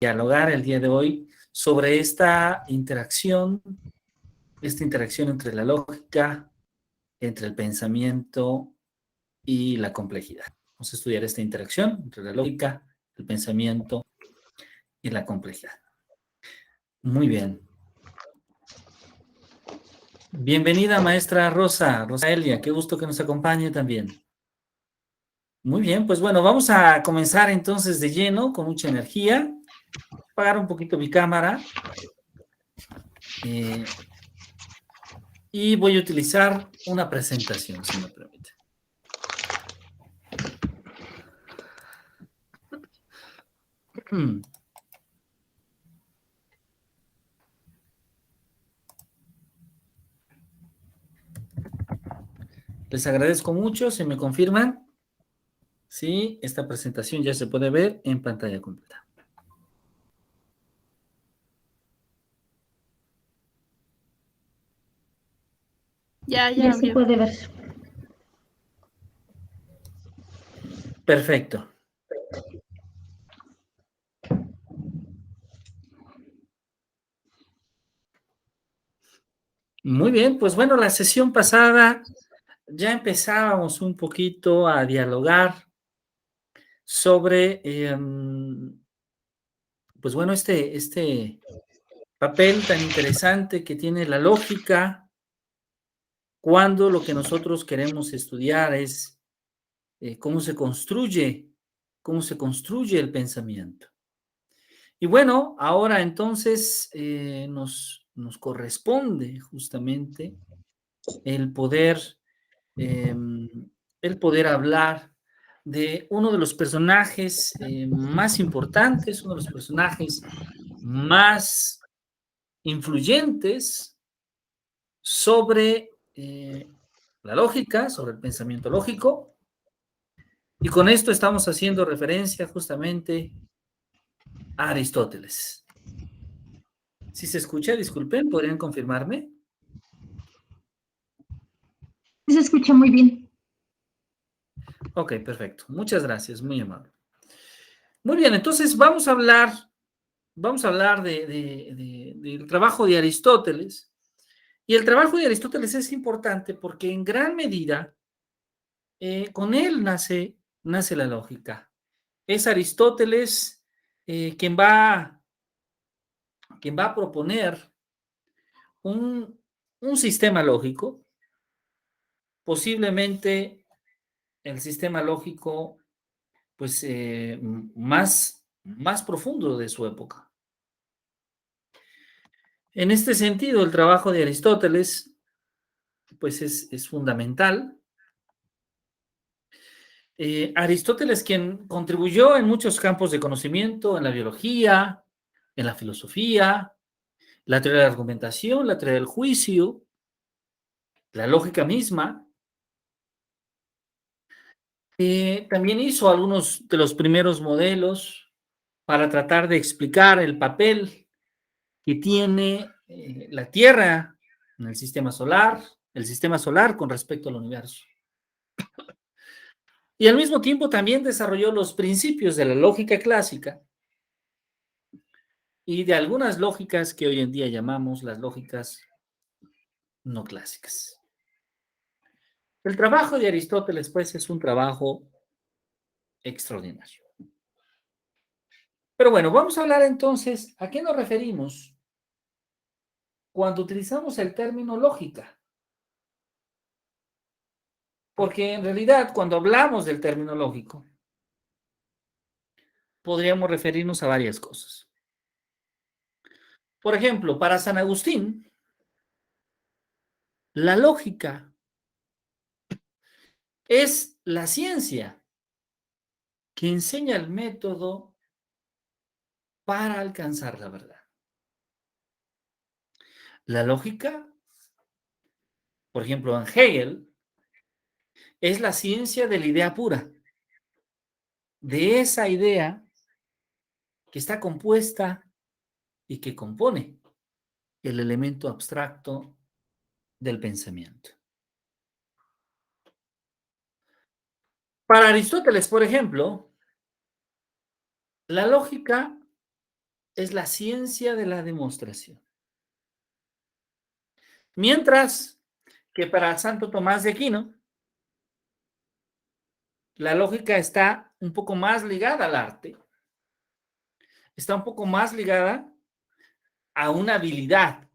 dialogar el día de hoy sobre esta interacción entre la lógica, entre el pensamiento y la complejidad. Vamos a estudiar esta interacción entre la lógica, el pensamiento y la complejidad. Muy bien. Bienvenida, maestra Rosa Elia, qué gusto que nos acompañe también. Muy bien, pues bueno, vamos a comenzar entonces de lleno, con mucha energía. Apagar un poquito mi cámara. Y voy a utilizar una presentación, si me permite. Les agradezco mucho, ¿se me confirman? Sí, esta presentación ya se puede ver en pantalla completa. Ya se puede ver. Perfecto. Muy bien, pues bueno, la sesión pasada ya empezábamos un poquito a dialogar sobre, pues bueno, este papel tan interesante que tiene la lógica cuando lo que nosotros queremos estudiar es cómo se construye el pensamiento. Y bueno, ahora entonces nos corresponde justamente el poder, eh, el poder hablar de uno de los personajes más importantes, uno de los personajes más influyentes sobre la lógica, sobre el pensamiento lógico. Y con esto estamos haciendo referencia justamente a Aristóteles. Si se escucha, disculpen, ¿podrían confirmarme? Se escucha muy bien. Ok, perfecto. Muchas gracias, muy amable. Muy bien, entonces vamos a hablar del trabajo de Aristóteles. Y el trabajo de Aristóteles es importante porque en gran medida con él nace la lógica. Es Aristóteles quien va a proponer un sistema lógico, posiblemente el sistema lógico pues más profundo de su época. En este sentido, el trabajo de Aristóteles pues es fundamental. Aristóteles, quien contribuyó en muchos campos de conocimiento, en la biología, en la filosofía, la teoría de la argumentación, la teoría del juicio, la lógica misma. También hizo algunos de los primeros modelos para tratar de explicar el papel que tiene la Tierra en el sistema solar con respecto al universo. Y al mismo tiempo también desarrolló los principios de la lógica clásica y de algunas lógicas que hoy en día llamamos las lógicas no clásicas. El trabajo de Aristóteles, pues, es un trabajo extraordinario. Pero bueno, vamos a hablar entonces, ¿a qué nos referimos cuando utilizamos el término lógica? Porque en realidad, cuando hablamos del término lógico, podríamos referirnos a varias cosas. Por ejemplo, para San Agustín, la lógica es la ciencia que enseña el método para alcanzar la verdad. La lógica, por ejemplo, en Hegel, es la ciencia de la idea pura, de esa idea que está compuesta y que compone el elemento abstracto del pensamiento. Para Aristóteles, por ejemplo, la lógica es la ciencia de la demostración. Mientras que para Santo Tomás de Aquino, la lógica está un poco más ligada al arte, está un poco más ligada a una habilidad,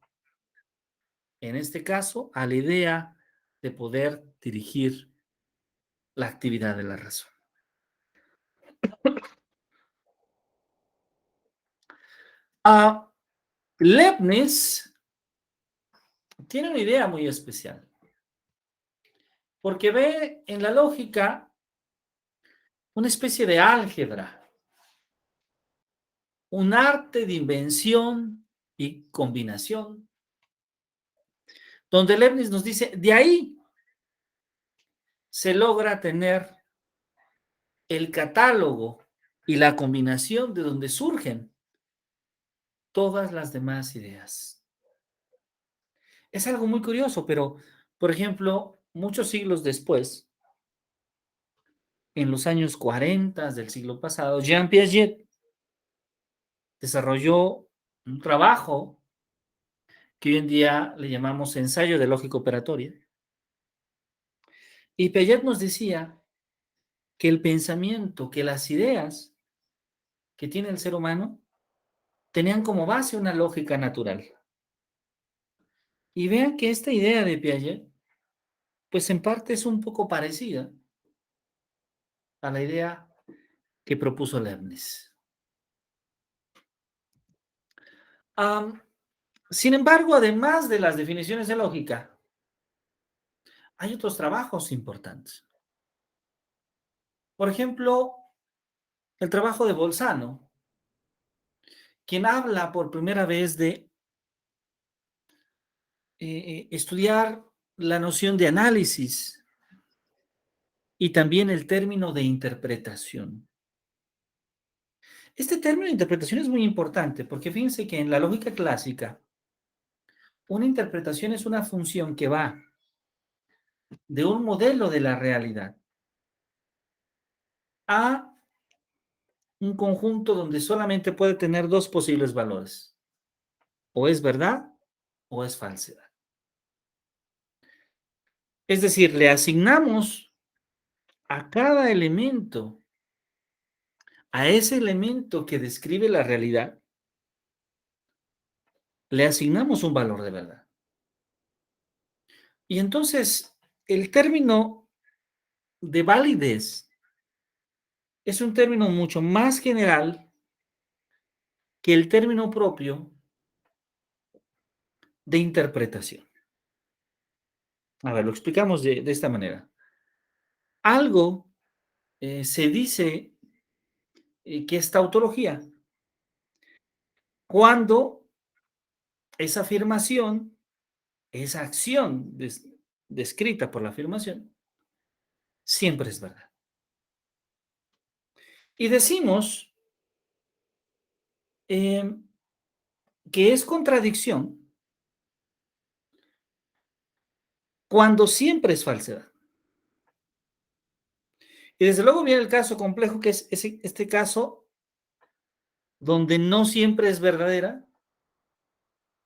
en este caso, a la idea de poder dirigir la actividad de la razón. Leibniz tiene una idea muy especial, porque ve en la lógica una especie de álgebra, un arte de invención y combinación, donde Leibniz nos dice, de ahí se logra tener el catálogo y la combinación de donde surgen todas las demás ideas. Es algo muy curioso, pero, por ejemplo, muchos siglos después, en los años 40 del siglo pasado, Jean Piaget desarrolló un trabajo que hoy en día le llamamos ensayo de lógica operatoria. Y Piaget nos decía que el pensamiento, que las ideas que tiene el ser humano tenían como base una lógica natural. Y vean que esta idea de Piaget, pues en parte es un poco parecida a la idea que propuso Leibniz. Sin embargo, además de las definiciones de lógica, hay otros trabajos importantes. Por ejemplo, el trabajo de Bolzano, quien habla por primera vez de estudiar la noción de análisis y también el término de interpretación. Este término de interpretación es muy importante porque fíjense que en la lógica clásica, una interpretación es una función que va de un modelo de la realidad a un conjunto donde solamente puede tener dos posibles valores. O es verdad o es falsedad. Es decir, le asignamos a cada elemento, a ese elemento que describe la realidad, le asignamos un valor de verdad. Y entonces, el término de validez es un término mucho más general que el término propio de interpretación. A ver, lo explicamos de esta manera. Algo se dice que es tautología cuando esa afirmación, esa acción descrita por la afirmación, siempre es verdad. Y decimos que es contradicción cuando siempre es falsedad. Y desde luego viene el caso complejo, que es este caso donde no siempre es verdadera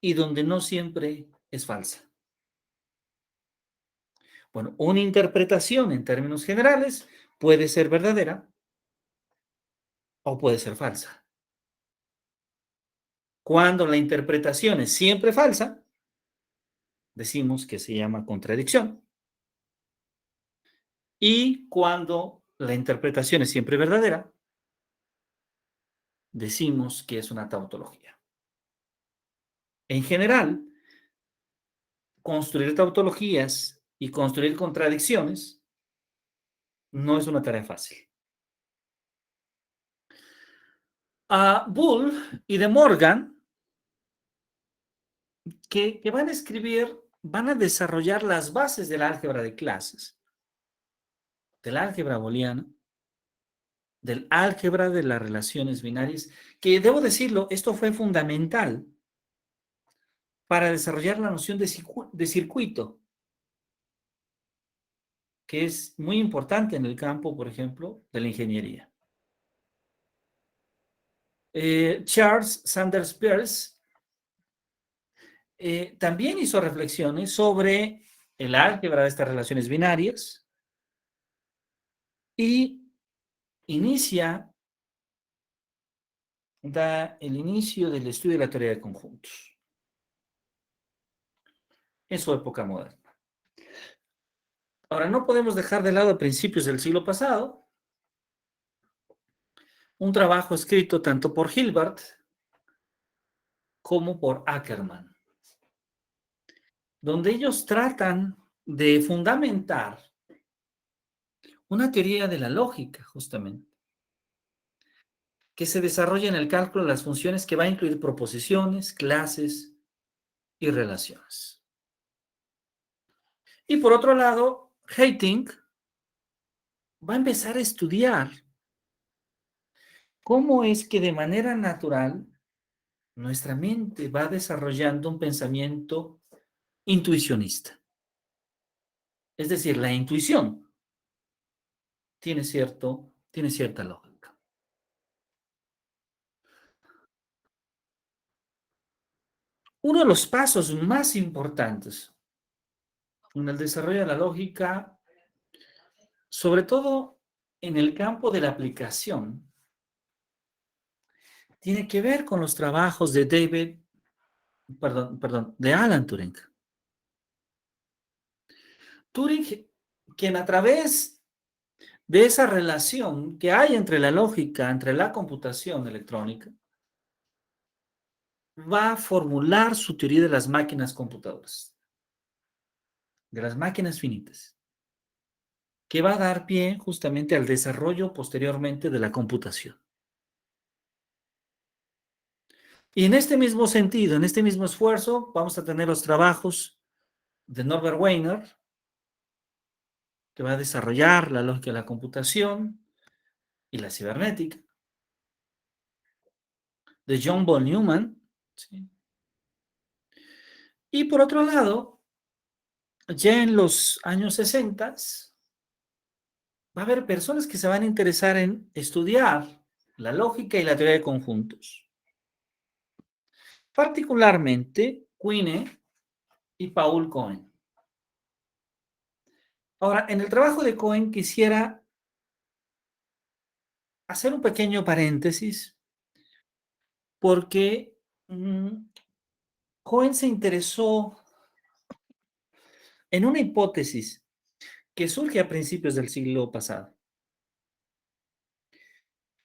y donde no siempre es falsa. Bueno, una interpretación en términos generales puede ser verdadera o puede ser falsa. Cuando la interpretación es siempre falsa, decimos que se llama contradicción. Y cuando la interpretación es siempre verdadera, decimos que es una tautología. En general, construir tautologías y construir contradicciones no es una tarea fácil. Bull y De Morgan, que van a escribir, van a desarrollar las bases del álgebra de clases, del álgebra booleana, del álgebra de las relaciones binarias, que debo decirlo, esto fue fundamental para desarrollar la noción de circuito, que es muy importante en el campo, por ejemplo, de la ingeniería. Charles Sanders Peirce también hizo reflexiones sobre el álgebra de estas relaciones binarias y da el inicio del estudio de la teoría de conjuntos en su época moderna. Ahora, no podemos dejar de lado a principios del siglo pasado un trabajo escrito tanto por Hilbert como por Ackermann, donde ellos tratan de fundamentar una teoría de la lógica, justamente, que se desarrolla en el cálculo de las funciones, que va a incluir proposiciones, clases y relaciones. Y por otro lado, Hayting va a empezar a estudiar cómo es que de manera natural nuestra mente va desarrollando un pensamiento intuicionista. Es decir, la intuición tiene cierta lógica. Uno de los pasos más importantes en el desarrollo de la lógica, sobre todo en el campo de la aplicación, tiene que ver con los trabajos de de Alan Turing. Turing, quien a través de esa relación que hay entre la lógica, entre la computación electrónica, va a formular su teoría de las máquinas computadoras, de las máquinas finitas, que va a dar pie justamente al desarrollo posteriormente de la computación. Y en este mismo sentido, en este mismo esfuerzo, vamos a tener los trabajos de Norbert Wiener, que va a desarrollar la lógica de la computación y la cibernética, de John von Neumann, ¿sí? Y por otro lado, ya en los años 60, va a haber personas que se van a interesar en estudiar la lógica y la teoría de conjuntos. Particularmente, Quine y Paul Cohen. Ahora, en el trabajo de Cohen quisiera hacer un pequeño paréntesis porque Cohen se interesó en una hipótesis que surge a principios del siglo pasado.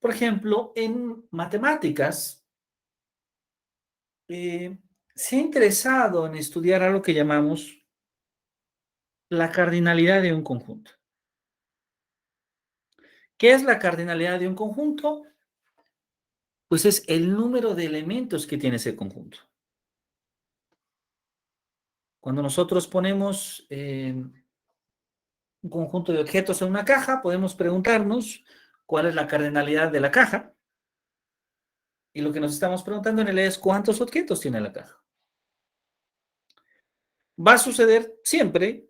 Por ejemplo, en matemáticas, se ha interesado en estudiar algo que llamamos la cardinalidad de un conjunto. ¿Qué es la cardinalidad de un conjunto? Pues es el número de elementos que tiene ese conjunto. Cuando nosotros ponemos un conjunto de objetos en una caja, podemos preguntarnos cuál es la cardinalidad de la caja. Y lo que nos estamos preguntando en realidad es cuántos objetos tiene la caja. Va a suceder siempre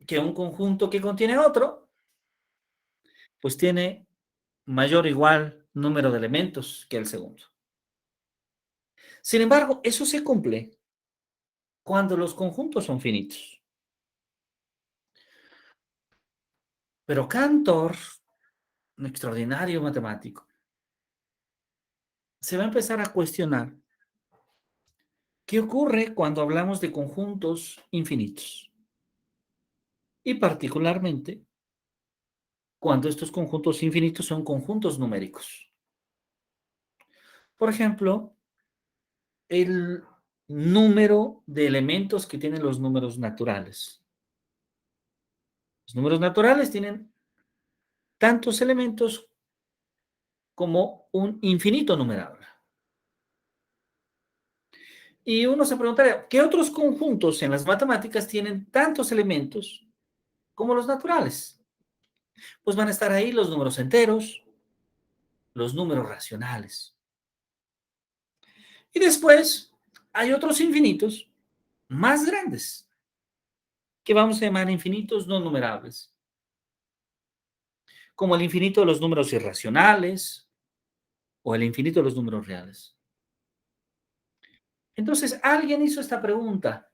que un conjunto que contiene otro, pues tiene mayor o igual número de elementos que el segundo. Sin embargo, eso se cumple cuando los conjuntos son finitos. Pero Cantor, un extraordinario matemático, se va a empezar a cuestionar qué ocurre cuando hablamos de conjuntos infinitos. Y particularmente cuando estos conjuntos infinitos son conjuntos numéricos. Por ejemplo, el número de elementos que tienen los números naturales. Los números naturales tienen tantos elementos como un infinito numerador. Y uno se preguntaría, ¿qué otros conjuntos en las matemáticas tienen tantos elementos como los naturales? Pues van a estar ahí los números enteros, los números racionales. Y después hay otros infinitos más grandes, que vamos a llamar infinitos no numerables, como el infinito de los números irracionales o el infinito de los números reales. Entonces, alguien hizo esta pregunta.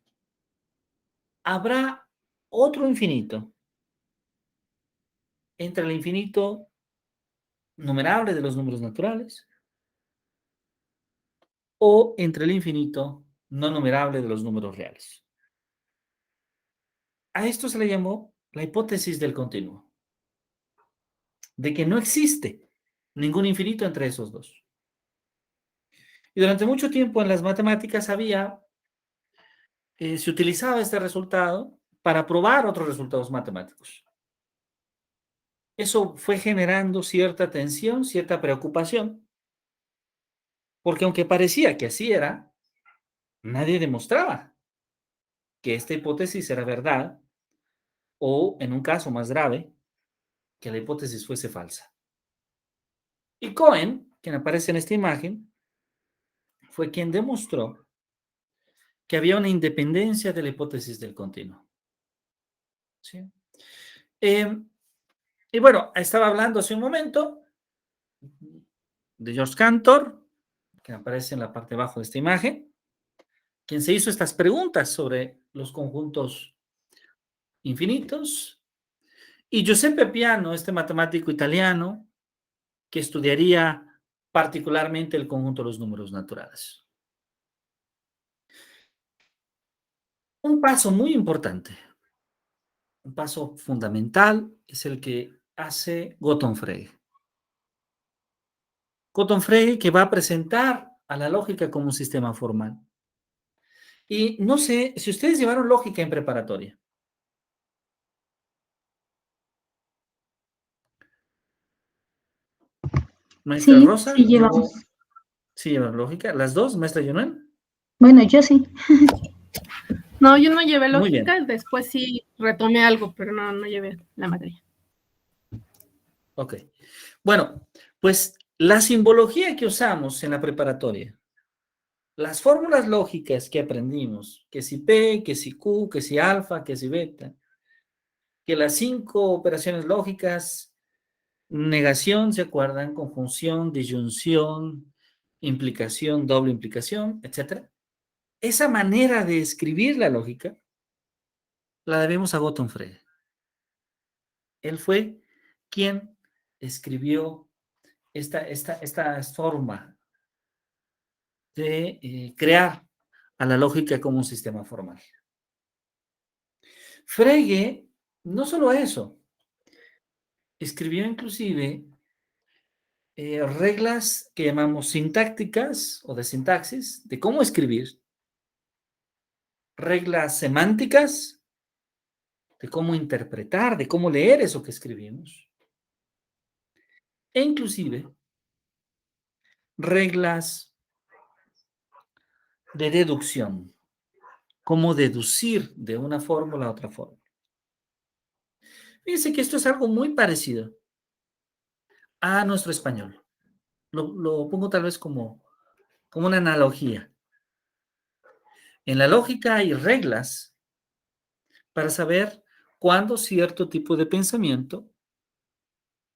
¿Habrá otro infinito entre el infinito numerable de los números naturales o entre el infinito no numerable de los números reales? A esto se le llamó la hipótesis del continuo, de que no existe ningún infinito entre esos dos. Y durante mucho tiempo en las matemáticas se utilizaba este resultado para probar otros resultados matemáticos. Eso fue generando cierta tensión, cierta preocupación, porque aunque parecía que así era, nadie demostraba que esta hipótesis era verdad o, en un caso más grave, que la hipótesis fuese falsa. Y Cohen, quien aparece en esta imagen, fue quien demostró que había una independencia de la hipótesis del continuo. ¿Sí? Y bueno, estaba hablando hace un momento de George Cantor, que aparece en la parte de abajo de esta imagen, quien se hizo estas preguntas sobre los conjuntos infinitos, y Giuseppe Peano, este matemático italiano, que estudiaría particularmente el conjunto de los números naturales. Un paso muy importante, un paso fundamental, es el que hace Gotthard Frege. Gotthard Frege, que va a presentar a la lógica como un sistema formal. Y no sé si ustedes llevaron lógica en preparatoria. Maestra Sí, Rosa, sí llevamos. sí llevaron lógica. ¿Las dos, maestra Yunel? Bueno, yo sí. No, yo no llevé Muy bien. lógica, después sí retomé algo, pero no llevé la materia. Ok. Bueno, pues la simbología que usamos en la preparatoria, las fórmulas lógicas que aprendimos, que si P, que si Q, que si alfa, que si beta, que las 5 operaciones lógicas, negación, ¿se acuerdan? Conjunción, disyunción, implicación, doble implicación, etcétera. Esa manera de escribir la lógica la debemos a Gotthard Frege. Él fue quien escribió esta forma de crear a la lógica como un sistema formal. Frege, no solo eso, escribió inclusive reglas que llamamos sintácticas o de sintaxis, de cómo escribir, reglas semánticas, de cómo interpretar, de cómo leer eso que escribimos, e inclusive reglas de deducción, cómo deducir de una fórmula a otra fórmula. Fíjense que esto es algo muy parecido a nuestro español. Lo pongo tal vez como una analogía. En la lógica hay reglas para saber cuándo cierto tipo de pensamiento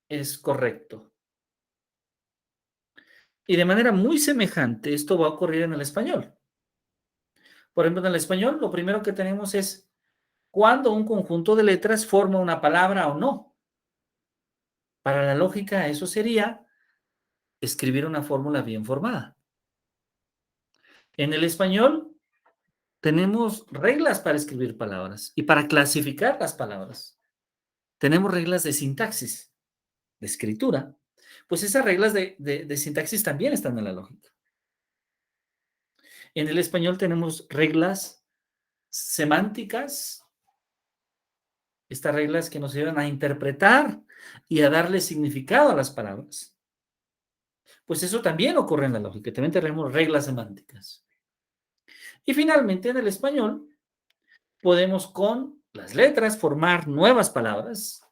es correcto. Y de manera muy semejante, esto va a ocurrir en el español. Por ejemplo, en el español, lo primero que tenemos es cuándo un conjunto de letras forma una palabra o no. Para la lógica, eso sería escribir una fórmula bien formada. En el español, tenemos reglas para escribir palabras y para clasificar las palabras. Tenemos reglas de sintaxis, de escritura. Pues esas reglas de sintaxis también están en la lógica. En el español tenemos reglas semánticas, estas reglas que nos ayudan a interpretar y a darle significado a las palabras. Pues eso también ocurre en la lógica, también tenemos reglas semánticas. Y finalmente, en el español, podemos con las letras formar nuevas palabras.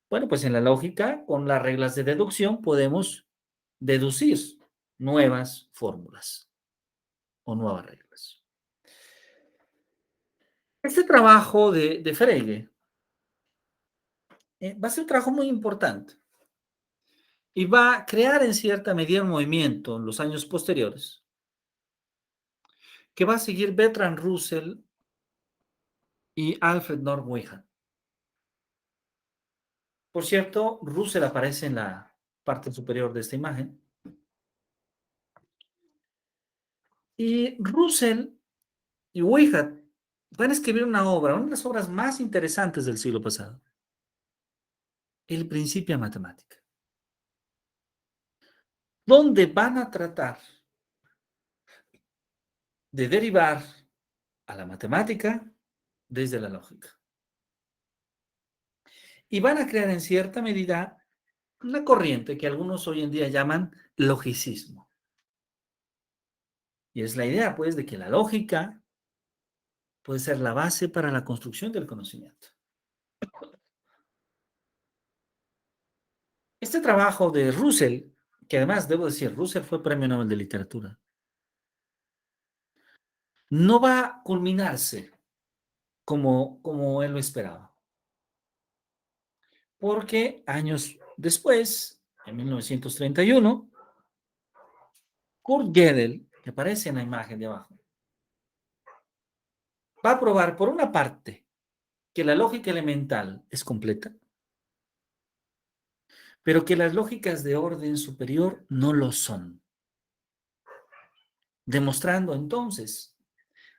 Bueno, pues en la lógica, con las reglas de deducción, podemos deducir nuevas fórmulas o nuevas reglas. Este trabajo de Frege va a ser un trabajo muy importante, y va a crear en cierta medida un movimiento en los años posteriores que va a seguir Bertrand Russell y Alfred North Whitehead. Por cierto, Russell aparece en la parte superior de esta imagen. Y Russell y Whitehead van a escribir una obra, una de las obras más interesantes del siglo pasado, El Principia Matemática, donde van a tratar de derivar a la matemática desde la lógica. Y van a crear en cierta medida una corriente que algunos hoy en día llaman logicismo. Y es la idea, pues, de que la lógica puede ser la base para la construcción del conocimiento. Este trabajo de Russell, que además debo decir, Russell fue Premio Nobel de Literatura, no va a culminarse como él lo esperaba. Porque años después, en 1931, Kurt Gödel, que aparece en la imagen de abajo, va a probar, por una parte, que la lógica elemental es completa, pero que las lógicas de orden superior no lo son. Demostrando entonces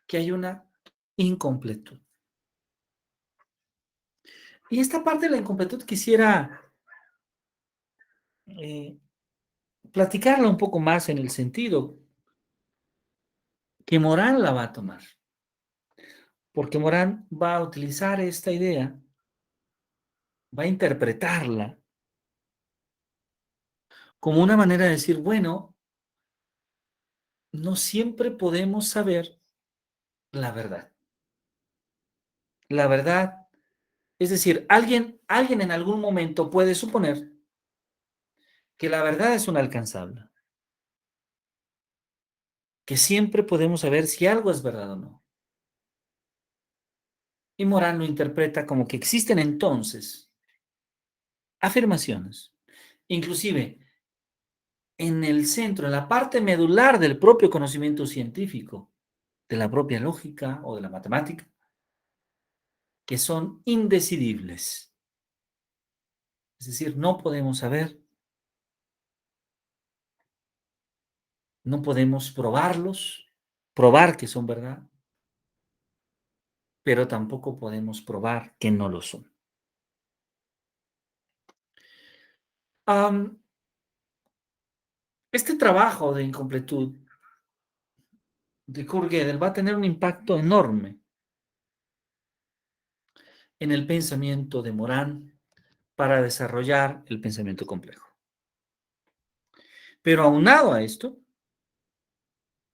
que hay una incompletud. Y esta parte de la incompletud quisiera platicarla un poco más en el sentido que Morán la va a tomar. Porque Morán va a utilizar esta idea, va a interpretarla como una manera de decir, bueno, no siempre podemos saber la verdad. La verdad, es decir, alguien en algún momento puede suponer que la verdad es inalcanzable, que siempre podemos saber si algo es verdad o no. Y Morán lo interpreta como que existen entonces afirmaciones, inclusive en el centro, en la parte medular del propio conocimiento científico, de la propia lógica o de la matemática, que son indecidibles. Es decir, no podemos saber, no podemos probarlos, probar que son verdad, pero tampoco podemos probar que no lo son. Este trabajo de incompletud de Kurt Gödel va a tener un impacto enorme en el pensamiento de Morán para desarrollar el pensamiento complejo. Pero aunado a esto,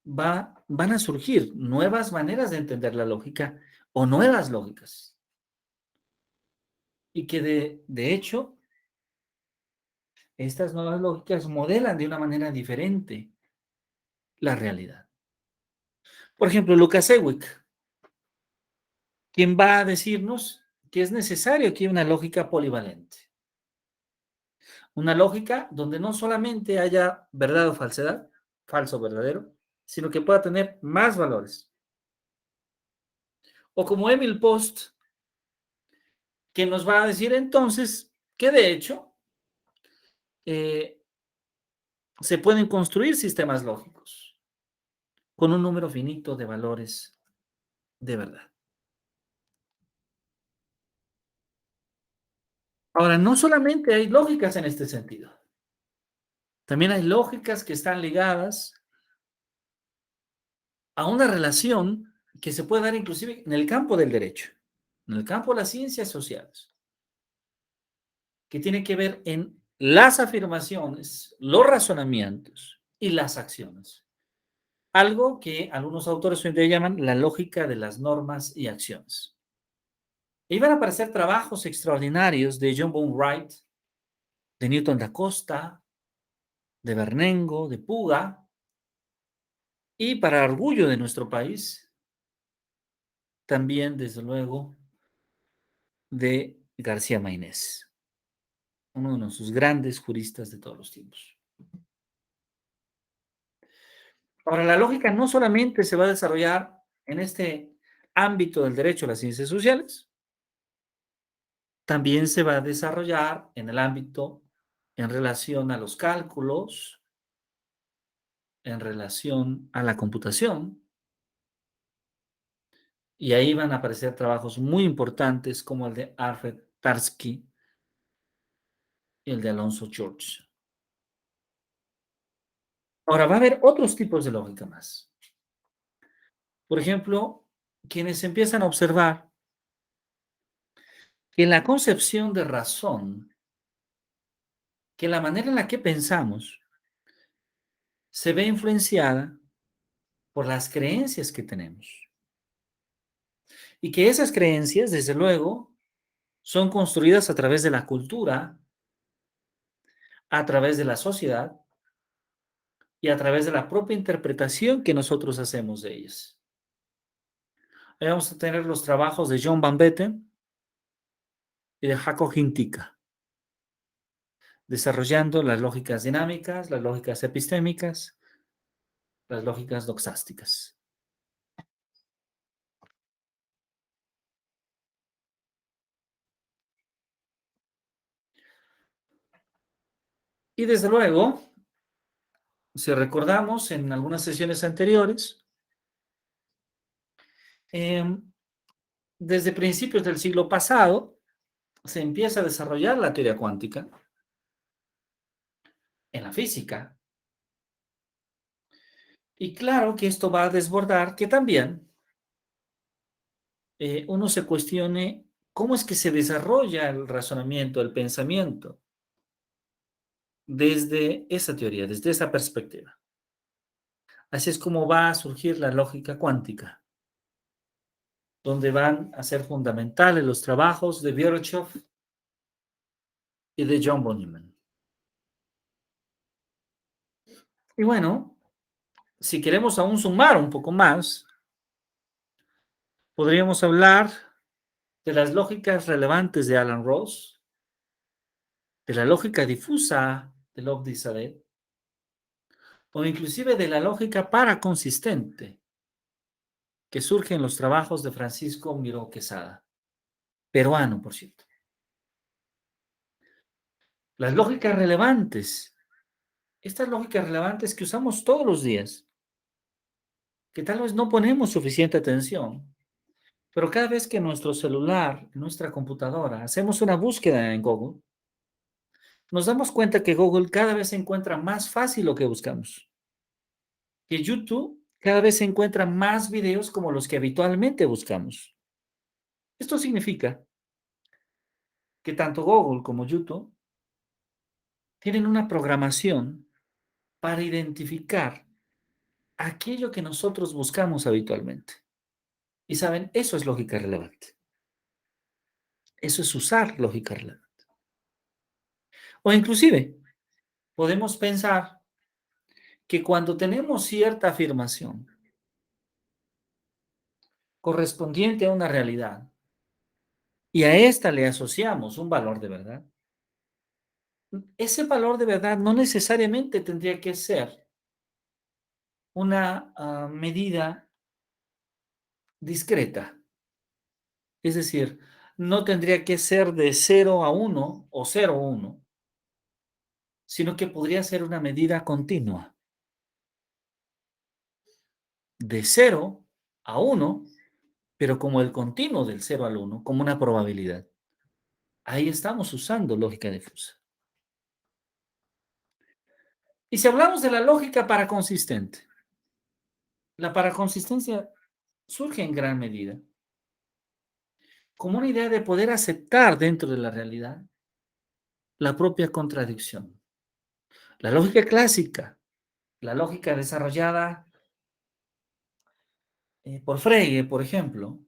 van a surgir nuevas maneras de entender la lógica o nuevas lógicas. Y que de hecho, estas nuevas lógicas modelan de una manera diferente la realidad. Por ejemplo, Lucas Ewig, quien va a decirnos que es necesario que haya una lógica polivalente. Una lógica donde no solamente haya verdad o falsedad, falso o verdadero, sino que pueda tener más valores. O como Emil Post, que nos va a decir entonces que de hecho se pueden construir sistemas lógicos con un número finito de valores de verdad. Ahora, no solamente hay lógicas en este sentido, también hay lógicas que están ligadas a una relación que se puede dar inclusive en el campo del derecho, en el campo de las ciencias sociales, que tiene que ver en las afirmaciones, los razonamientos y las acciones. Algo que algunos autores hoy en día llaman la lógica de las normas y acciones. E iban a aparecer trabajos extraordinarios de John Boone Wright, de Newton da Costa, de Bernengo, de Puga, y para orgullo de nuestro país, también, desde luego, de García Mainés. uno de nuestros grandes juristas de todos los tiempos. Ahora, la lógica no solamente se va a desarrollar en este ámbito del derecho a las ciencias sociales, también se va a desarrollar en el ámbito en relación a los cálculos, en relación a la computación, y ahí van a aparecer trabajos muy importantes como el de Alfred Tarski y el de Alonso George. Ahora, va a haber otros tipos de lógica más. Por ejemplo, quienes empiezan a observar que la concepción de razón, que la manera en la que pensamos, se ve influenciada por las creencias que tenemos. Y que esas creencias, desde luego, son construidas a través de la cultura, a través de la sociedad y a través de la propia interpretación que nosotros hacemos de ellas. Ahí vamos a tener los trabajos de John Van Betten y de Jaco Hintika, desarrollando las lógicas dinámicas, las lógicas epistémicas, las lógicas doxásticas. Y desde luego, si recordamos en algunas sesiones anteriores, desde principios del siglo pasado, se empieza a desarrollar la teoría cuántica en la física. Y claro que esto va a desbordar que también uno se cuestione cómo es que se desarrolla el razonamiento, el pensamiento, desde esa teoría, desde esa perspectiva. Así es como va a surgir la lógica cuántica, donde van a ser fundamentales los trabajos de Virchow y de John von Neumann. Y bueno, si queremos aún sumar un poco más, podríamos hablar de las lógicas relevantes de Alan Ross, de la lógica difusa de Lobdell Sadet, o inclusive de la lógica paraconsistente que surge en los trabajos de Francisco Miró Quesada, peruano, por cierto. Las lógicas relevantes, estas lógicas relevantes que usamos todos los días, que tal vez no ponemos suficiente atención, pero cada vez que en nuestro celular, en nuestra computadora, hacemos una búsqueda en Google, nos damos cuenta que Google cada vez encuentra más fácil lo que buscamos. Que YouTube cada vez se encuentra más videos como los que habitualmente buscamos. Esto significa que tanto Google como YouTube tienen una programación para identificar aquello que nosotros buscamos habitualmente. Y saben, eso es lógica relevante. Eso es usar lógica relevante. O inclusive, podemos pensar que cuando tenemos cierta afirmación correspondiente a una realidad y a esta le asociamos un valor de verdad, ese valor de verdad no necesariamente tendría que ser una medida discreta. Es decir, no tendría que ser de 0 a 1 o 0 a 1, sino que podría ser una medida continua. De 0 a 1, pero como el continuo del 0 al 1, como una probabilidad. Ahí estamos usando lógica difusa. Y si hablamos de la lógica paraconsistente, la paraconsistencia surge en gran medida como una idea de poder aceptar dentro de la realidad la propia contradicción. La lógica clásica, la lógica desarrollada por Frege, por ejemplo,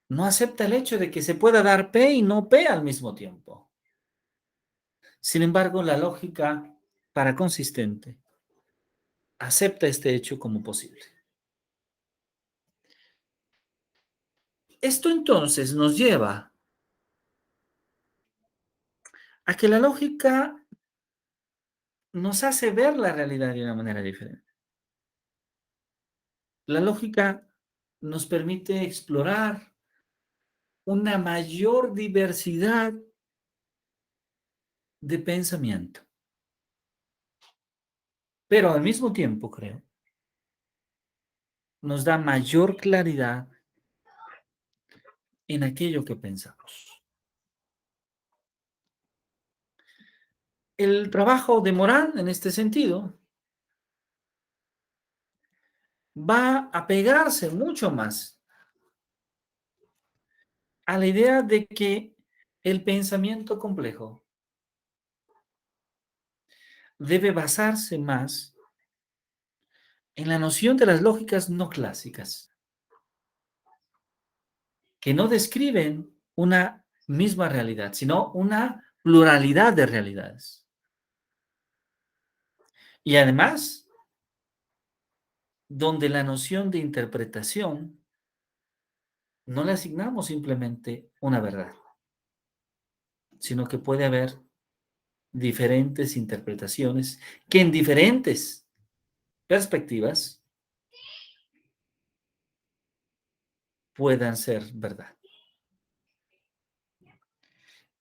no acepta el hecho de que se pueda dar P y no P al mismo tiempo. Sin embargo, la lógica paraconsistente acepta este hecho como posible. Esto entonces nos lleva a que la lógica nos hace ver la realidad de una manera diferente. La lógica nos permite explorar una mayor diversidad de pensamiento. Pero al mismo tiempo, creo, nos da mayor claridad en aquello que pensamos. El trabajo de Morán, en este sentido, va a pegarse mucho más a la idea de que el pensamiento complejo debe basarse más en la noción de las lógicas no clásicas, que no describen una misma realidad, sino una pluralidad de realidades. Y además, donde la noción de interpretación no le asignamos simplemente una verdad, sino que puede haber diferentes interpretaciones que en diferentes perspectivas puedan ser verdad.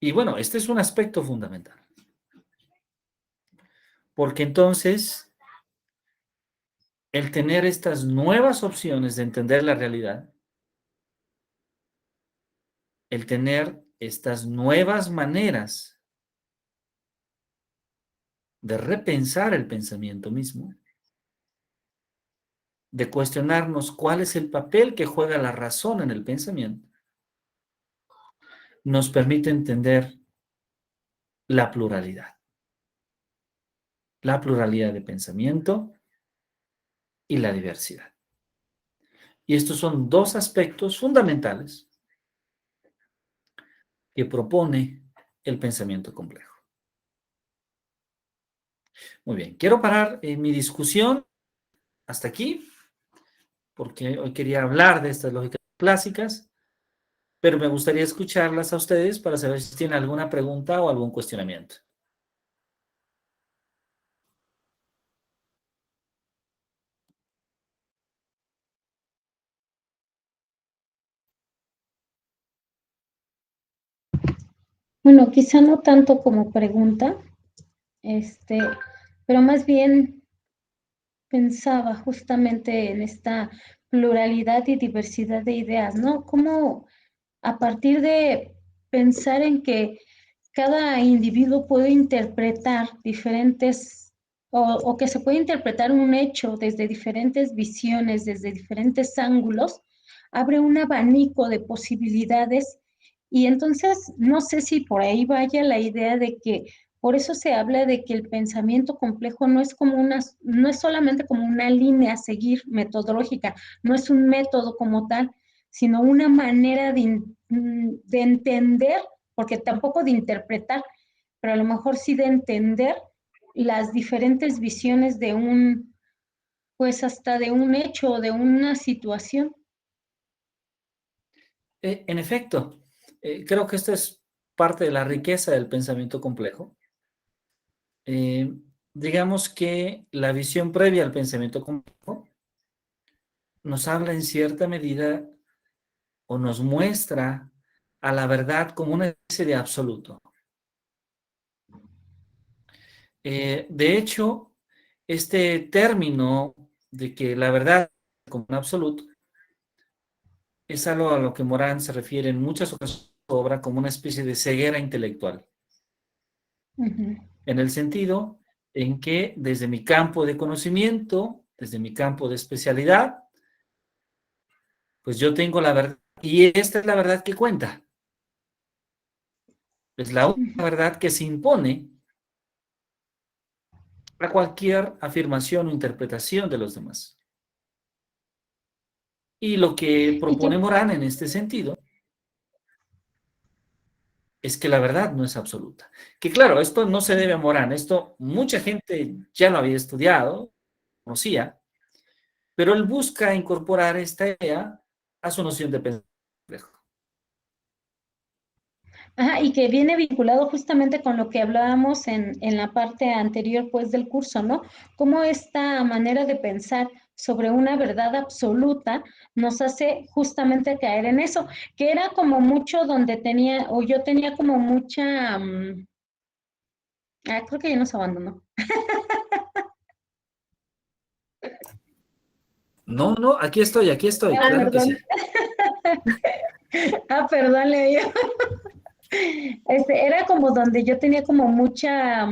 Y bueno, este es un aspecto fundamental, porque entonces el tener estas nuevas opciones de entender la realidad, el tener estas nuevas maneras de repensar el pensamiento mismo, de cuestionarnos cuál es el papel que juega la razón en el pensamiento, nos permite entender la pluralidad de pensamiento y la diversidad. Y estos son dos aspectos fundamentales que propone el pensamiento complejo. Muy bien, quiero parar mi discusión hasta aquí, porque hoy quería hablar de estas lógicas clásicas, pero me gustaría escucharlas a ustedes para saber si tienen alguna pregunta o algún cuestionamiento. Bueno, quizá no tanto como pregunta, pero más bien pensaba justamente en esta pluralidad y diversidad de ideas, ¿no? Cómo a partir de pensar en que cada individuo puede interpretar diferentes, o que se puede interpretar un hecho desde diferentes visiones, desde diferentes ángulos, abre un abanico de posibilidades. Y entonces, no sé si por ahí vaya la idea de que por eso se habla de que el pensamiento complejo no es no es solamente como una línea a seguir metodológica, no es un método como tal, sino una manera de entender, porque tampoco de interpretar, pero a lo mejor sí de entender las diferentes visiones de pues hasta de un hecho, de una situación. En efecto, creo que esta es parte de la riqueza del pensamiento complejo. Digamos que la visión previa al pensamiento complejo nos habla en cierta medida o nos muestra a la verdad como una especie de absoluto. De hecho, este término de que la verdad es como un absoluto es algo a lo que Morán se refiere en muchas ocasiones en su obra como una especie de ceguera intelectual. En el sentido en que desde mi campo de conocimiento, desde mi campo de especialidad, pues yo tengo la verdad y esta es la verdad que cuenta. Es la única verdad que se impone a cualquier afirmación o interpretación de los demás. Y lo que propone Morán en este sentido es que la verdad no es absoluta. Que claro, esto no se debe a Morán, esto mucha gente ya lo había estudiado, conocía, pero él busca incorporar esta idea a su noción de pensamiento complejo. Ajá, y que viene vinculado justamente con lo que hablábamos en la parte anterior, pues, del curso, ¿no? Cómo esta manera de pensar sobre una verdad absoluta nos hace justamente caer en eso, que era como mucho donde tenía, o yo tenía como mucha, creo que ya nos abandonó. No, no, aquí estoy, claro que Perdón. sí. Perdón, Leo. Era como donde yo tenía como mucha,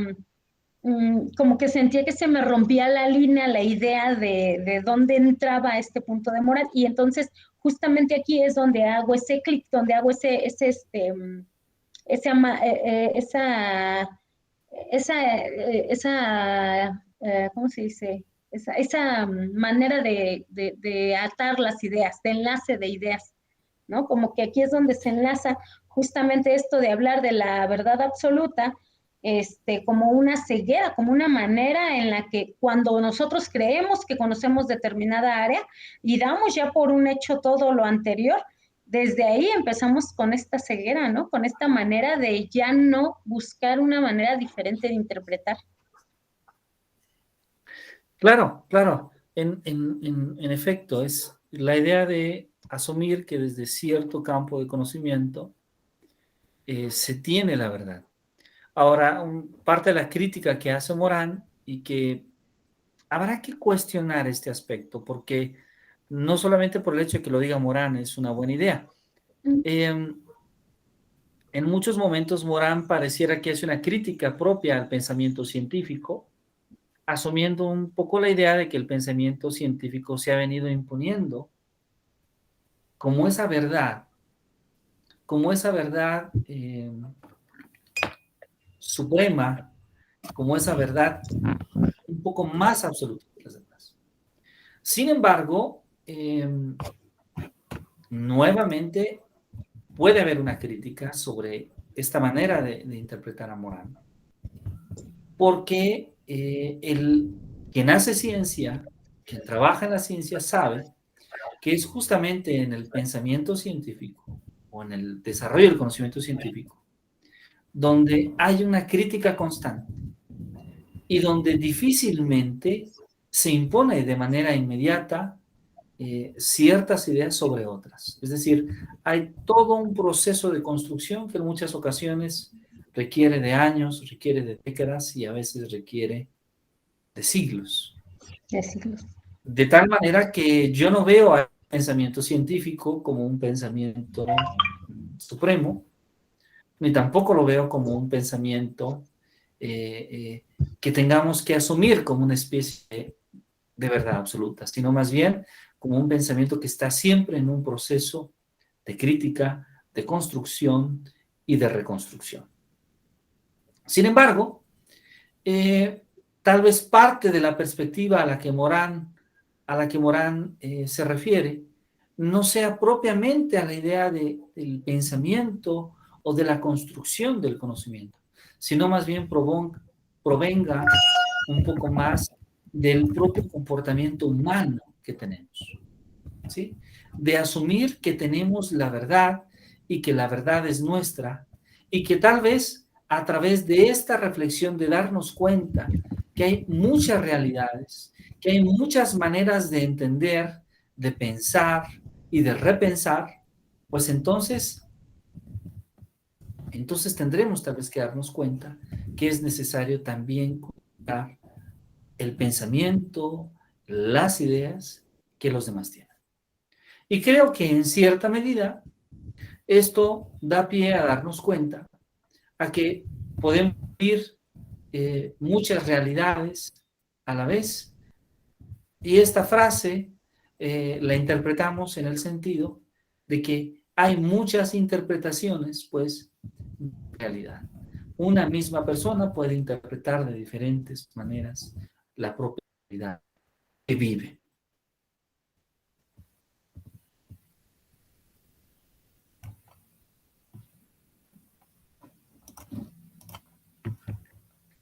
como que sentía que se me rompía la línea, la idea de dónde entraba este punto de moral. Y entonces, justamente aquí es donde hago ese clic, donde hago ¿cómo se dice? Esa manera de atar las ideas, de enlace de ideas, ¿no? Como que aquí es donde se enlaza justamente esto de hablar de la verdad absoluta, como una ceguera, como una manera en la que cuando nosotros creemos que conocemos determinada área y damos ya por un hecho todo lo anterior, desde ahí empezamos con esta ceguera, ¿no? Con esta manera de ya no buscar una manera diferente de interpretar. Claro, claro. En efecto, es la idea de asumir que desde cierto campo de conocimiento se tiene la verdad. Ahora, parte de la crítica que hace Morán y que habrá que cuestionar este aspecto, porque no solamente por el hecho de que lo diga Morán es una buena idea. En muchos momentos Morán pareciera que hace una crítica propia al pensamiento científico, asumiendo un poco la idea de que el pensamiento científico se ha venido imponiendo como esa verdad, suprema, como esa verdad un poco más absoluta que las demás. Sin embargo, nuevamente puede haber una crítica sobre esta manera de interpretar a Morán, porque quien hace ciencia, quien trabaja en la ciencia, sabe que es justamente en el pensamiento científico o en el desarrollo del conocimiento científico donde hay una crítica constante y donde difícilmente se impone de manera inmediata ciertas ideas sobre otras. Es decir, hay todo un proceso de construcción que en muchas ocasiones requiere de años, requiere de décadas y a veces requiere de siglos. De siglos. De tal manera que yo no veo al pensamiento científico como un pensamiento supremo, ni tampoco lo veo como un pensamiento que tengamos que asumir como una especie de verdad absoluta, sino más bien como un pensamiento que está siempre en un proceso de crítica, de construcción y de reconstrucción. Sin embargo, tal vez parte de la perspectiva a la que Morán se refiere no sea propiamente a la idea del pensamiento o de la construcción del conocimiento, sino más bien provenga un poco más del propio comportamiento humano que tenemos, ¿sí? De asumir que tenemos la verdad y que la verdad es nuestra y que tal vez a través de esta reflexión de darnos cuenta que hay muchas realidades, que hay muchas maneras de entender, de pensar y de repensar, pues entonces tendremos tal vez que darnos cuenta que es necesario también contar el pensamiento, las ideas que los demás tienen. Y creo que en cierta medida esto da pie a darnos cuenta a que podemos vivir muchas realidades a la vez. Y esta frase la interpretamos en el sentido de que hay muchas interpretaciones, pues, de realidad. Una misma persona puede interpretar de diferentes maneras la propia realidad que vive.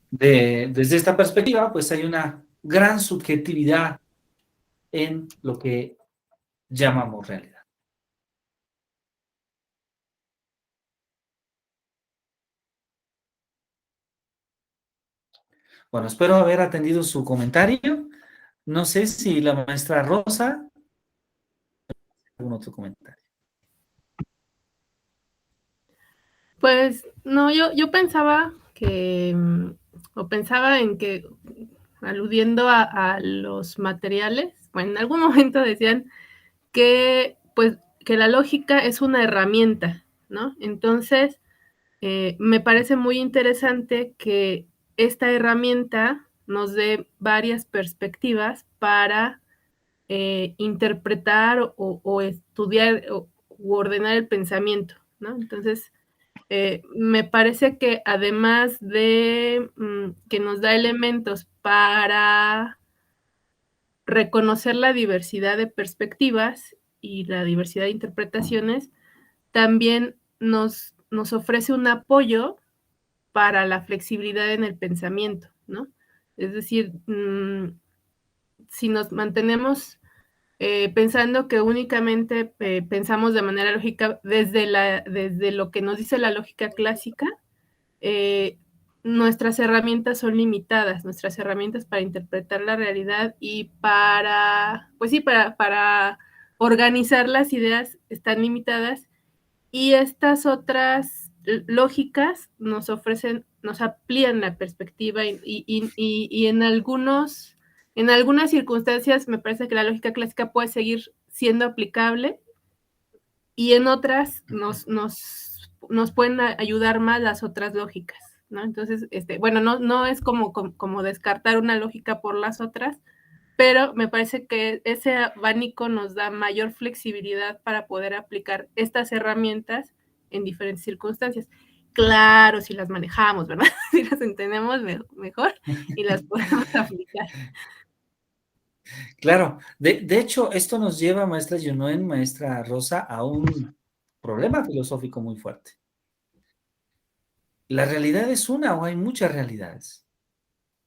Desde esta perspectiva, pues hay una gran subjetividad en lo que llamamos realidad. Bueno, espero haber atendido su comentario. No sé si la maestra Rosa, algún otro comentario. Pues no, yo pensaba que, o pensaba en que, aludiendo a los materiales, bueno, en algún momento decían que, pues, que la lógica es una herramienta, ¿no? Entonces, me parece muy interesante que esta herramienta nos dé varias perspectivas para interpretar o estudiar u ordenar el pensamiento, ¿no? Entonces, me parece que además de que nos da elementos para reconocer la diversidad de perspectivas y la diversidad de interpretaciones, también nos ofrece un apoyo para la flexibilidad en el pensamiento, ¿no? Es decir, si nos mantenemos pensando que únicamente pensamos de manera lógica desde lo que nos dice la lógica clásica, nuestras herramientas son limitadas, nuestras herramientas para interpretar la realidad y pues sí, para organizar las ideas están limitadas, y estas otras lógicas nos ofrecen, nos amplían la perspectiva y en algunas circunstancias me parece que la lógica clásica puede seguir siendo aplicable, y en otras nos pueden ayudar más las otras lógicas, ¿no? Entonces, bueno, no es como descartar una lógica por las otras, pero me parece que ese abanico nos da mayor flexibilidad para poder aplicar estas herramientas en diferentes circunstancias. Claro, si las manejamos, ¿verdad? Si las entendemos mejor y las podemos aplicar. Claro, de hecho, esto nos lleva, maestra Yunuen, maestra Rosa, a un problema filosófico muy fuerte. ¿La realidad es una o hay muchas realidades?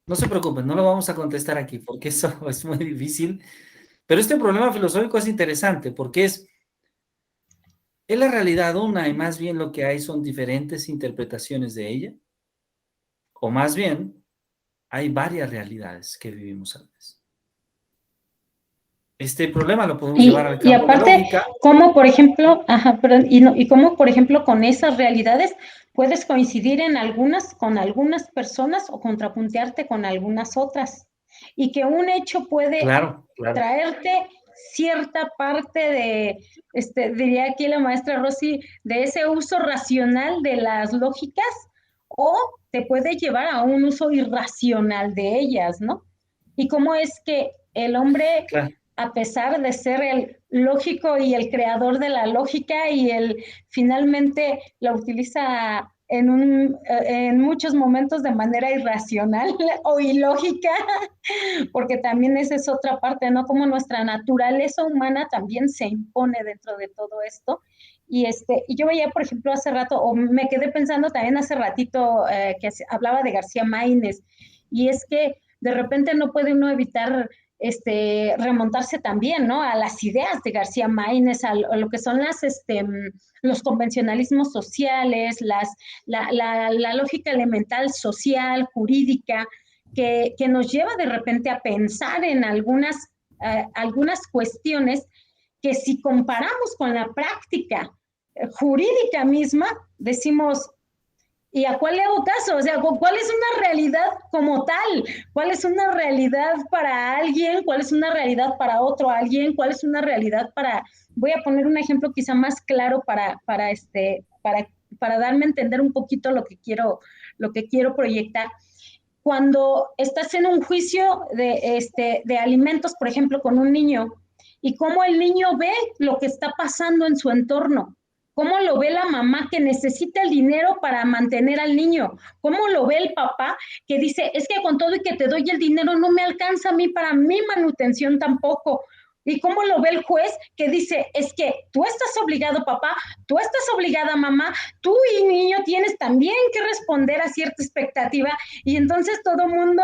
No se preocupen, no lo vamos a contestar aquí porque eso es muy difícil, pero este problema filosófico es interesante porque ¿es la realidad una y más bien lo que hay son diferentes interpretaciones de ella? ¿O más bien hay varias realidades que vivimos a la vez? Este problema lo podemos llevar al Y campo de la aparte, lógica. cómo, por ejemplo, y cómo, por ejemplo, con esas realidades puedes coincidir en algunas con algunas personas o contrapuntearte con algunas otras. Y que un hecho puede Claro. traerte cierta parte de, diría aquí la maestra Rosy, de ese uso racional de las lógicas, o te puede llevar a un uso irracional de ellas, ¿no? Y cómo es que el hombre, Claro. a pesar de ser el lógico y el creador de la lógica, y finalmente la utiliza en muchos momentos de manera irracional o ilógica, porque también esa es otra parte, ¿no? Como nuestra naturaleza humana también se impone dentro de todo esto. Y yo veía, por ejemplo, hace rato, o me quedé pensando también hace ratito, que hablaba de García Máinez, y es que de repente no puede uno evitar remontarse también, ¿no? A las ideas de García Máinez, a lo que son los convencionalismos sociales, la lógica elemental social, jurídica, que nos lleva de repente a pensar en algunas cuestiones que, si comparamos con la práctica jurídica misma, decimos, ¿y a cuál le hago caso? O sea, ¿cuál es una realidad como tal? ¿Cuál es una realidad para alguien? ¿Cuál es una realidad para otro alguien? ¿Cuál es una realidad para...? Voy a poner un ejemplo quizá más claro para darme a entender un poquito lo que quiero proyectar. Cuando estás en un juicio de alimentos, por ejemplo, con un niño, y cómo el niño ve lo que está pasando en su entorno, cómo lo ve la mamá que necesita el dinero para mantener al niño, cómo lo ve el papá que dice, es que con todo y que te doy el dinero no me alcanza a mí para mi manutención tampoco. Y cómo lo ve el juez que dice, es que tú estás obligado, papá, tú estás obligada, mamá, tú y niño tienes también que responder a cierta expectativa. Y entonces todo mundo,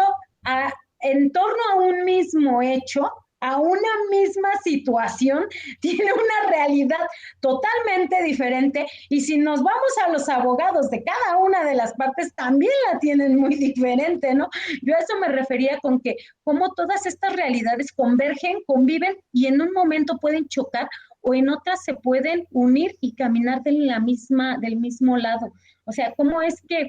en torno a un mismo hecho, a una misma situación tiene una realidad totalmente diferente, y si nos vamos a los abogados de cada una de las partes, también la tienen muy diferente, ¿no? Yo a eso me refería con que cómo todas estas realidades convergen, conviven y en un momento pueden chocar o en otras se pueden unir y caminar del mismo lado. O sea, cómo es que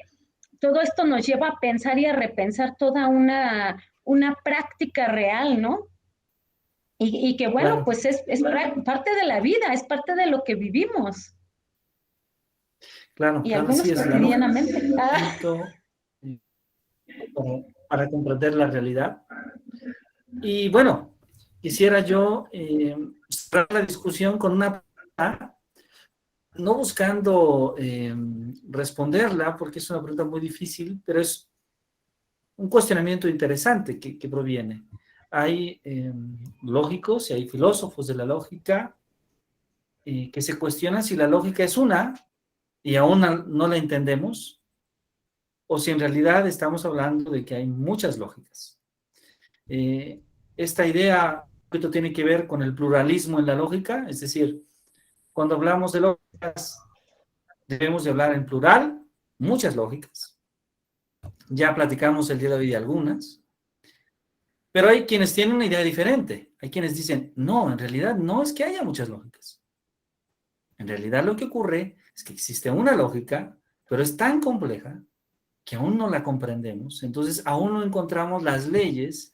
todo esto nos lleva a pensar y a repensar toda una práctica real, ¿no? Y que bueno, Claro. pues es parte de la vida, es parte de lo que vivimos. Claro, Y claro, algunos así es, la cotidianamente. lógica para comprender la realidad. Y bueno, quisiera yo cerrar la discusión con una pregunta, no buscando responderla, porque es una pregunta muy difícil, pero es un cuestionamiento interesante que proviene. Hay lógicos y hay filósofos de la lógica que se cuestionan si la lógica es una y aún no la entendemos, o si en realidad estamos hablando de que hay muchas lógicas. Esta idea que tiene que ver con el pluralismo en la lógica, es decir, cuando hablamos de lógicas, debemos de hablar en plural, muchas lógicas. Ya platicamos el día de hoy de algunas, pero hay quienes tienen una idea diferente. Hay quienes dicen, no, en realidad no es que haya muchas lógicas. En realidad lo que ocurre es que existe una lógica, pero es tan compleja que aún no la comprendemos, entonces aún no encontramos las leyes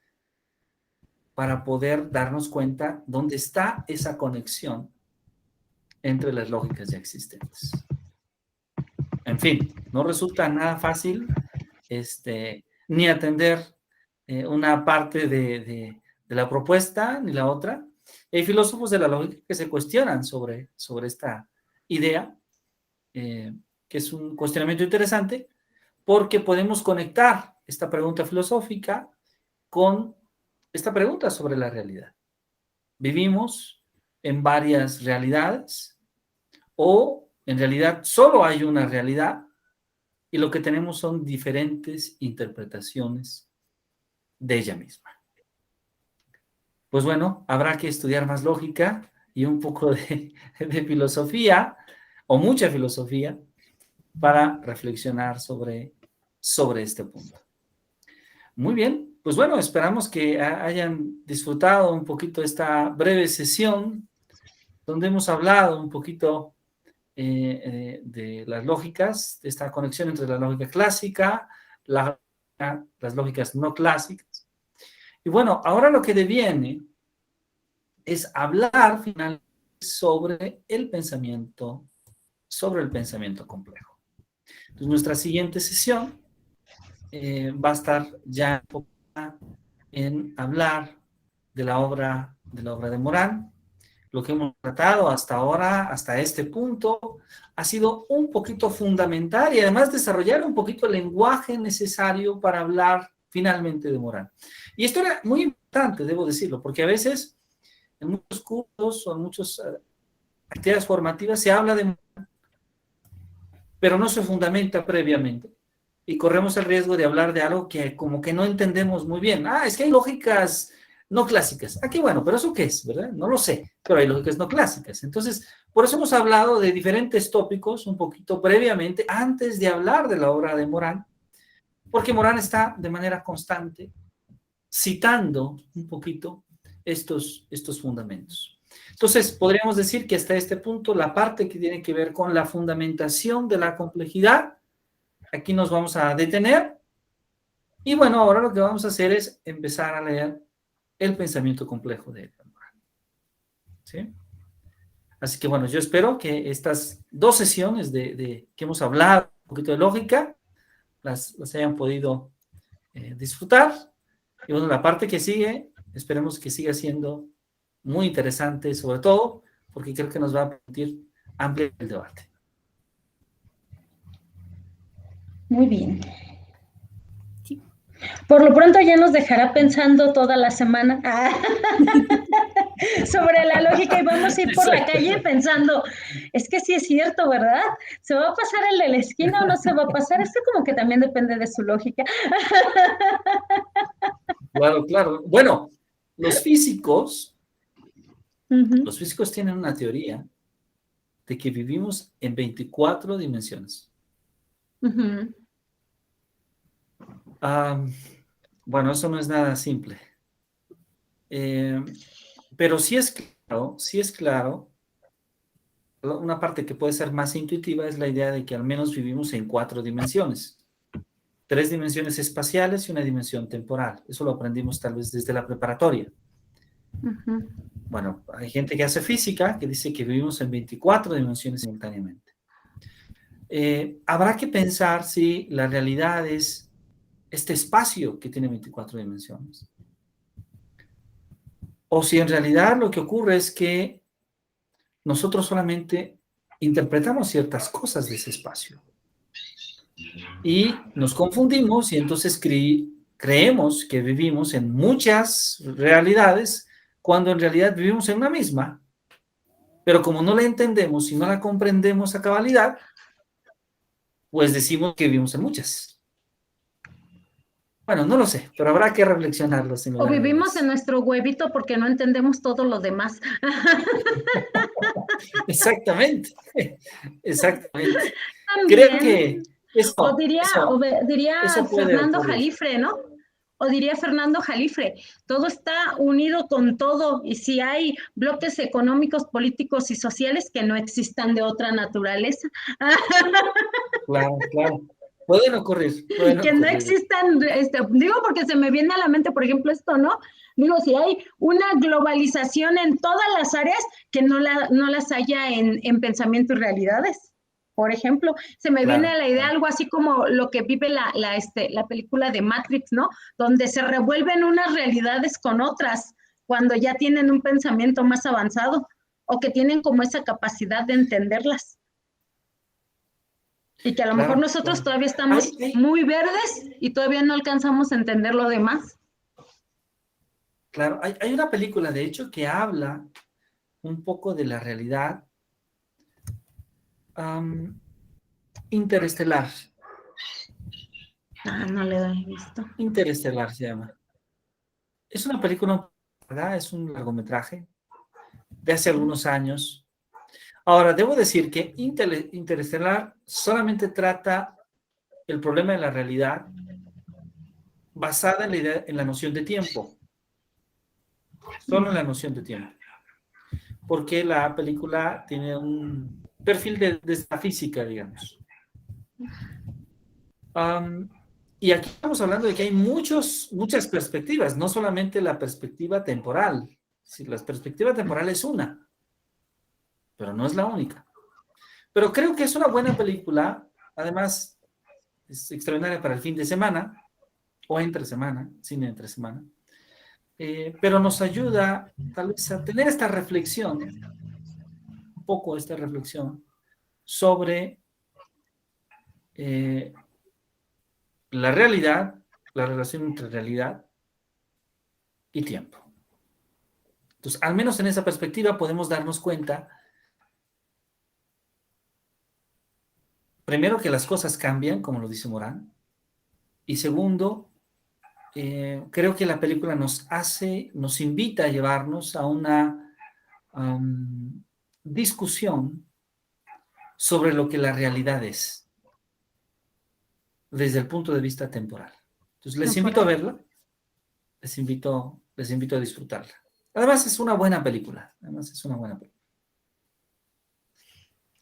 para poder darnos cuenta dónde está esa conexión entre las lógicas ya existentes. En fin, no resulta nada fácil ni atender una parte de la propuesta ni la otra. Hay filósofos de la lógica que se cuestionan sobre esta idea, que es un cuestionamiento interesante, porque podemos conectar esta pregunta filosófica con esta pregunta sobre la realidad. ¿Vivimos en varias realidades o en realidad solo hay una realidad y lo que tenemos son diferentes interpretaciones de ella misma? Pues bueno, habrá que estudiar más lógica y un poco de filosofía, o mucha filosofía, para reflexionar sobre este punto. Muy bien, pues bueno, esperamos que hayan disfrutado un poquito esta breve sesión donde hemos hablado un poquito de las lógicas, de esta conexión entre la lógica clásica, las lógicas no clásicas. Y bueno, ahora lo que deviene es hablar finalmente sobre el pensamiento complejo. Entonces, nuestra siguiente sesión va a estar ya en hablar de la obra de Morán. Lo que hemos tratado hasta ahora, hasta este punto, ha sido un poquito fundamental y además desarrollar un poquito el lenguaje necesario para hablar finalmente de Morán. Y esto era muy importante, debo decirlo, porque a veces en muchos cursos o en muchas actividades formativas se habla de Morán, pero no se fundamenta previamente. Y corremos el riesgo de hablar de algo que como que no entendemos muy bien. Es que hay lógicas no clásicas. Qué bueno, pero ¿eso qué es, verdad? No lo sé, pero hay lógicas no clásicas. Entonces, por eso hemos hablado de diferentes tópicos un poquito previamente, antes de hablar de la obra de Morán, porque Morán está de manera constante citando un poquito estos fundamentos. Entonces, podríamos decir que hasta este punto, la parte que tiene que ver con la fundamentación de la complejidad, aquí nos vamos a detener. Y bueno, ahora lo que vamos a hacer es empezar a leer el pensamiento complejo de Morán. ¿Sí? Así que bueno, yo espero que estas dos sesiones que hemos hablado un poquito de lógica, las hayan podido disfrutar. Y bueno, la parte que sigue, esperemos que siga siendo muy interesante, sobre todo porque creo que nos va a permitir ampliar el debate. Muy bien. Sí. Por lo pronto ya nos dejará pensando toda la semana sobre la lógica y vamos a ir por la calle pensando, es que sí es cierto, ¿verdad? ¿Se va a pasar el de la esquina o no se va a pasar? Esto como que también depende de su lógica. Claro, claro. Bueno, los físicos Ujú, Los físicos tienen una teoría de que vivimos en 24 dimensiones. ujú, Ah, bueno, eso no es nada simple. Eh, pero sí es claro, una parte que puede ser más intuitiva es la idea de que al menos vivimos en 4 dimensiones. 3 dimensiones espaciales y una dimensión temporal. Eso lo aprendimos tal vez desde la preparatoria. ujú. Bueno, hay gente que hace física que dice que vivimos en 24 dimensiones simultáneamente. Habrá que pensar si la realidad es este espacio que tiene 24 dimensiones. O si en realidad lo que ocurre es que nosotros solamente interpretamos ciertas cosas de ese espacio. Y nos confundimos y entonces creemos que vivimos en muchas realidades cuando en realidad vivimos en una misma. Pero como no la entendemos y no la comprendemos a cabalidad, pues decimos que vivimos en muchas. Bueno, no lo sé, pero habrá que reflexionarlo sin O lugar a vivimos en dudas. nuestro huevito porque no entendemos todo lo demás. Exactamente, exactamente. Creo que También, o diría, diría eso puede Fernando ocurrir. Jalifre, ¿no? O diría Fernando Jalifre, todo está unido con todo y si hay bloques económicos, políticos y sociales que no existan de otra naturaleza, Claro, claro. Pueden que no ocurrir. existan, digo porque se me viene a la mente, por ejemplo, esto, ¿no? Digo, si hay una globalización en todas las áreas que no las haya en pensamiento y realidades. Por ejemplo, se me viene a Claro, la idea claro. algo así como lo que vive la película de Matrix, ¿no? Donde se revuelven unas realidades con otras cuando ya tienen un pensamiento más avanzado o que tienen como esa capacidad de entenderlas. Y que a lo mejor Claro, nosotros claro. todavía estamos muy verdes y todavía no alcanzamos a entender lo demás. Claro, hay una película, de hecho, que habla un poco de la realidad interestelar. Ah, no le he visto. Interestelar se llama. Es una película, ¿verdad? Es un largometraje de hace algunos años. Ahora, debo decir que Interestelar solamente trata el problema de la realidad basada en en la noción de tiempo. Solo en la noción de tiempo. Porque la película tiene un perfil de la física, digamos. Um, y aquí estamos hablando de que hay muchas perspectivas, no solamente la perspectiva temporal. Si la perspectiva temporal es una, pero no es la única. Pero creo que es una buena película, además es extraordinaria para el fin de semana, o entre semana, cine entre semana, pero nos ayuda tal vez a tener esta reflexión, un poco esta reflexión, sobre la realidad, la relación entre realidad y tiempo. Entonces, al menos en esa perspectiva podemos darnos cuenta, primero, que las cosas cambian, como lo dice Morán, y segundo, creo que la película nos invita a llevarnos a una discusión sobre lo que la realidad es, desde el punto de vista temporal. Entonces, les invito a verla, les invito a disfrutarla. Además, es una buena película. Bueno,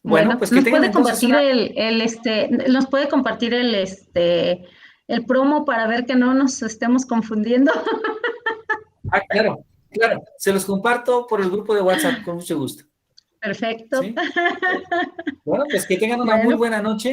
Bueno, pues que nos tengan puede entonces compartir una... nos puede compartir el promo para ver que no nos estemos confundiendo. Ah, claro, claro. Se los comparto por el grupo de WhatsApp con mucho gusto. Perfecto. ¿Sí? Bueno, pues que tengan una muy Bueno, buena noche.